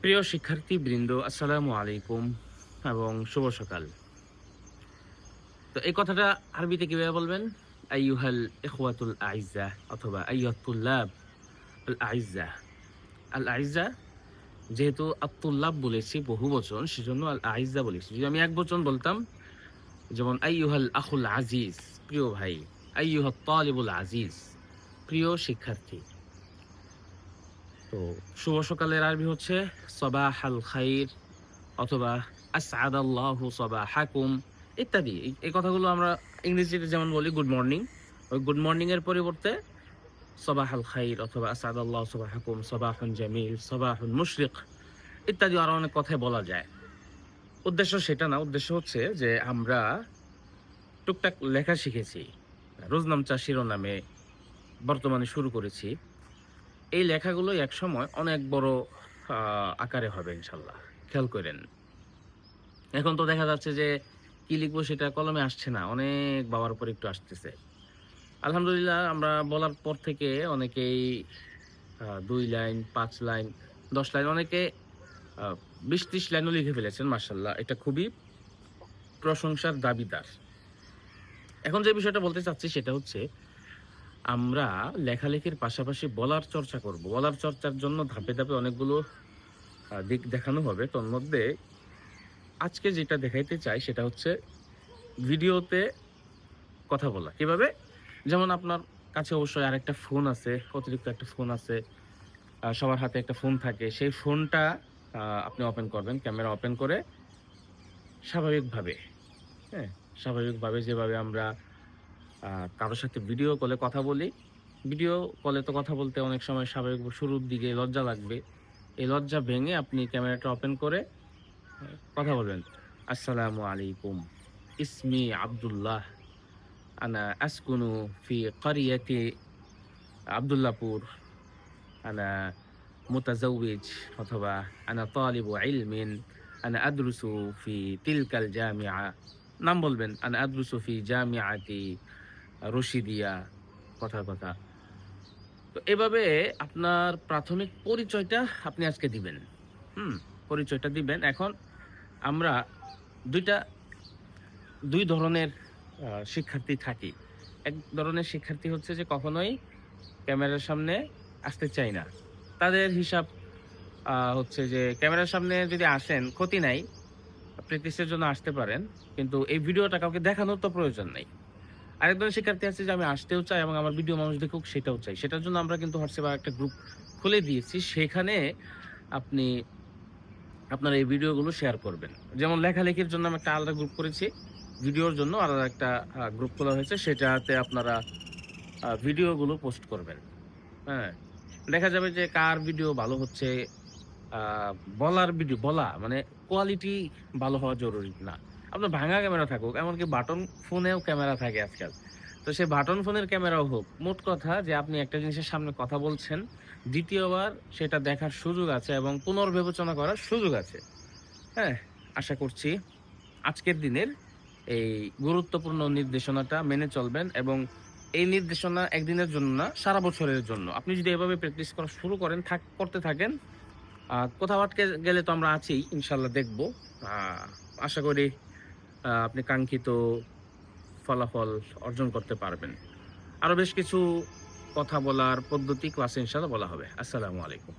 প্রিয় শিক্ষার্থীবৃন্দ, আসসালামু আলাইকুম এবং শুভ সকাল। তো এই কথাটা আরবিতে কিভাবে বলবেন? আইয়ুহাল ইখওয়াতুল আইজ্জা অথবা আইয়ুহাত তুল্লাব আল আইজ্জা। আল আইজ্জা যেহেতু আত-তুল্লাব বলেছি বহুবচন, সেজন্য আল আইজ্জা বলেছি। যদি আমি একবচন বলতাম, যেমন আইয়ুহাল আখুল আজিজ, প্রিয় ভাই, আইয়ুহাত তালিবুল আজিজ, প্রিয় শিক্ষার্থী। তো শুভ সকালের আরবি হচ্ছে সবাহাল খাইর অথবা আসআদাল্লাহু সাবাহাকুম ইত্যাদি। এই কথাগুলো আমরা ইংরেজিতে যেমন বলি গুড মর্নিং, ওই গুড মর্নিং এর পরিবর্তে সবাহাল খাইর অথবা আসআদাল্লাহু সাবাহাকুম, সবাহুন জামিল, সবাহুন মুশরিক ইত্যাদি আরো অনেক কথাই বলা যায়। উদ্দেশ্য সেটা না, উদ্দেশ্য হচ্ছে যে আমরা টুকটাক লেখা শিখেছি। রোজনামচা শিরোনামে বর্তমানে শুরু করেছি। এই লেখাগুলো একসময় অনেক বড় আকারে হবে ইনশাআল্লাহ। খেয়াল করেন। এখন তো দেখা যাচ্ছে যে কি লিখবো সেটা কলমে আসছে না। অনেক বাবার উপর একটু আসতেছে। আলহামদুলিল্লাহ আমরা বলার পর থেকে অনেকেই ২ লাইন, ৫ লাইন, ১০ লাইন, অনেকে আ ২০-৩০ লাইনও লিখে ফেলেছেন মাশাআল্লাহ। এটা খুবই প্রশংসার দাবিদার। এখন যে বিষয়টা বলতে চাচ্ছি সেটা হচ্ছে আমরা লেখালেখির পাশাপাশি বলার চর্চা করব। বলার চর্চার জন্য ধাপে, ধাপে অনেকগুলো দিক দেখানো হবে। তন্মধ্যে আজকে যেটা দেখাইতে চাই সেটা হচ্ছে ভিডিওতে কথা বলা। কিভাবে? যেমন আপনার কাছে অবশ্যই আরেকটা ফোন আছে, অতিরিক্ত একটা ফোন আছে। সবার হাতে একটা ফোন থাকে। সেই ফোনটা আপনি ওপেন করবেন, ক্যামেরা ওপেন করে স্বাভাবিকভাবে, হ্যাঁ? স্বাভাবিকভাবে যেভাবে আমরা আ কারো সাথে ভিডিও কলে কথা বলি, ভিডিও কলে তো কথা বলতে অনেক সময় স্বাভাবিক শুরুর দিকে লজ্জা লাগবে। এই লজ্জা ভেঙে আপনি ক্যামেরাটা ওপেন করে কথা বলবেন। আসসালামু আলাইকুম। ইসমি আব্দুল্লাহ। আনা আসকুনু ফি ক্বরিয়াতি আব্দুল্লাহপুর। আনা মুতাজাউবিজ অথবা আনা তালিবু ইলমিন। আনা আদরুসু ফি তিলকাল জামিআ। নাম বলবেন। আনা আদরুসু ফি জামিআতি রশিদিয়া। কথার কথা। তো এভাবে আপনার প্রাথমিক পরিচয়টা আপনি আজকে দিবেন। হুম? পরিচয়টা দিবেন। এখন আমরা ২ টা ২ ধরনের শিক্ষার্থী থাকি। এক ধরনের শিক্ষার্থী হচ্ছে যে কখনোই ক্যামেরার সামনে আসতে চায় না। তাদের হিসাব হচ্ছে যে ক্যামেরার সামনে যদি আসেন ক্ষতি নাই। প্র্যাকটিসের জন্য আসতে পারেন। কিন্তু এই ভিডিওটা কাউকে দেখানোর তো প্রয়োজন নাই। আরেক ধরনের শিক্ষার্থী আছে যে আমি আসতেও চাই এবং আমার ভিডিও মানুষ দেখুক সেটাও চাই। সেটার জন্য আমরা কিন্তু হোয়াটসঅ্যাপে আরেকটা গ্রুপ খুলে দিয়েছি। সেখানে আপনি আপনার এই ভিডিওগুলো শেয়ার করবেন। যেমন লেখালেখির জন্য আমি একটা আলাদা গ্রুপ করেছি। ভিডিওর জন্য আলাদা একটা গ্রুপ খোলা হয়েছে। সেটাতে আপনারা ভিডিওগুলো পোস্ট করবেন। হ্যাঁ? দেখা যাবে যে কার ভিডিও ভালো হচ্ছে, আ বলার ভিডিও বলা মানে কোয়ালিটি ভালো হওয়া জরুরি না। আপনার ভাঙা ক্যামেরা থাকুক, এমনকি বাটন ফোনেও ক্যামেরা থাকে আজকাল। তো সেই বাটন ফোনের ক্যামেরাও হোক। মোট কথা যে আপনি একটা জিনিসের সামনে কথা বলছেন, দ্বিতীয়বার সেটা দেখার সুযোগ আছে এবং পুনর্বিবেচনা করার সুযোগ আছে। হ্যাঁ? আশা করছি আজকের দিনের এই গুরুত্বপূর্ণ নির্দেশনাটা মেনে চলবেন এবং এই নির্দেশনা একদিনের জন্য না, সারা বছরের জন্য। আপনি যদি এভাবে প্র্যাকটিস করা শুরু করেন, করতে থাকেন, কোথাও আটকে গেলে তো আমরা আছি, ইনশাআল্লাহ দেখব। আ আশা করি আপনি কাঙ্ক্ষিত ফলাফল অর্জন করতে পারবেন। আরো বেশ কিছু কথা বলার পদ্ধতি ক্লাসে ইনশাআল্লাহ বলা হবে। আসসালামু আলাইকুম।